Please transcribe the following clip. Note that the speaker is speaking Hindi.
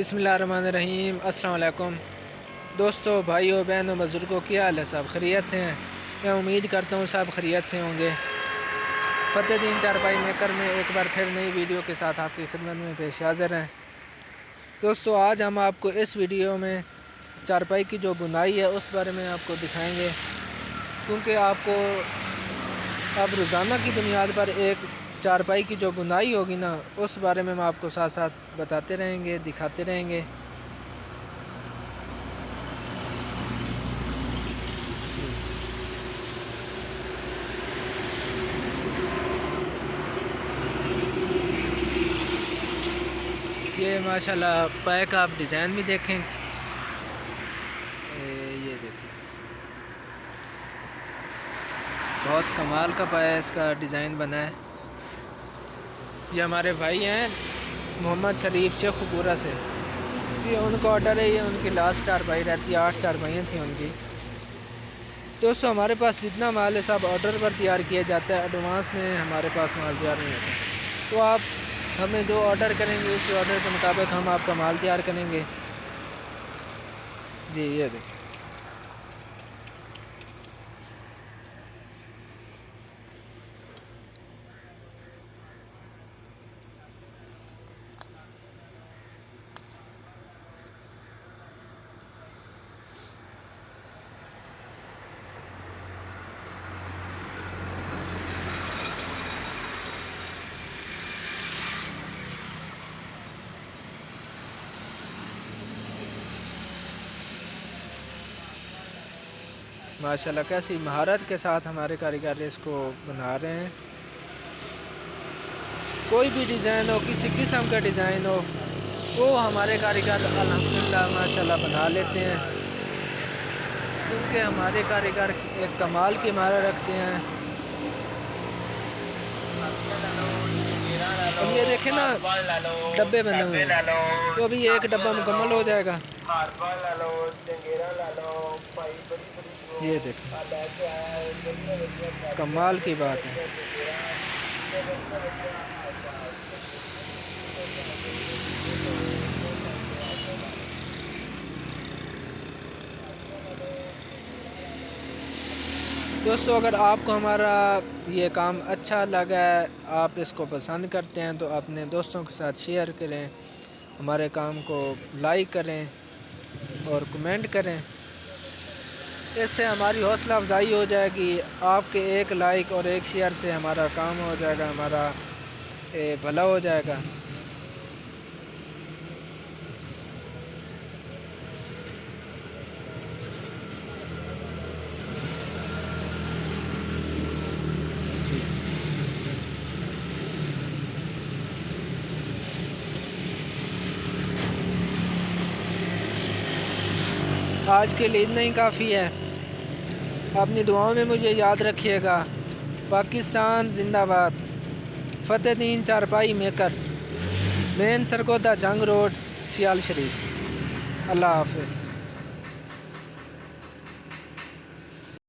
बिस्मिल्लाहिर्रहमानिर्रहीम। अस्सलाम वालेकुम दोस्तों, भाइयों, बहनों, बुज़ुर्गों, क्या हाल है? सब खैरियत से हैं? मैं उम्मीद करता हूँ सब खैरियत से होंगे। फ़तेहदीन चारपाई मेकर में एक बार फिर नई वीडियो के साथ आपकी खिदमत में पेश हाज़िर हैं। दोस्तों, आज हम आपको इस वीडियो में चारपाई की जो बुनाई है उस बारे में आपको दिखाएंगे, क्योंकि आपको अब रोज़ाना की बुनियाद पर एक चारपाई की जो बुनाई होगी ना, उस बारे में हम आपको साथ साथ बताते रहेंगे, दिखाते रहेंगे। ये माशाल्लाह पाए का आप डिज़ाइन भी देखें। ये देखें, बहुत कमाल का पाया इसका डिज़ाइन बना है। ये हमारे भाई हैं मोहम्मद शरीफ शेखपुरा से। ये उनका ऑर्डर है, ये उनकी लास्ट चारपाई रहती है, 8 चारपाइयाँ थी उनकी। दोस्तों, हमारे पास जितना माल है सब ऑर्डर पर तैयार किया जाता है, एडवांस में हमारे पास माल तैयार नहीं होता। तो आप हमें जो ऑर्डर करेंगे उस ऑर्डर के मुताबिक हम आपका माल तैयार करेंगे। जी, ये देखिए। माशाल्लाह कैसी महारत के साथ हमारे कारीगर इसको बना रहे हैं। कोई भी डिज़ाइन हो, किसी किस्म का डिज़ाइन हो, वो हमारे कारीगर अल्हम्दुलिल्लाह माशाल्लाह बना लेते हैं, क्योंकि हमारे कारीगर एक कमाल की महारत रखते हैं। अब ये देखें ना, डब्बे बने हुए हैं, तो अभी एक डब्बा मुकम्मल हो जाएगा। ये देखें, कमाल की बात है। दोस्तों, अगर आपको हमारा ये काम अच्छा लगा है, आप इसको पसंद करते हैं, तो अपने दोस्तों के साथ शेयर करें, हमारे काम को लाइक करें और कमेंट करें। इससे हमारी हौसला अफजाई हो जाएगी। आपके एक लाइक और एक शेयर से हमारा काम हो जाएगा, हमारा भला हो जाएगा। आज के लिए इतना ही काफ़ी है। अपनी दुआओं में मुझे याद रखिएगा। पाकिस्तान जिंदाबाद। फ़तेहदीन चारपाई मेकर, मेन सरगोदा जंग रोड, सियाल शरीफ। अल्लाह हाफ़िज़।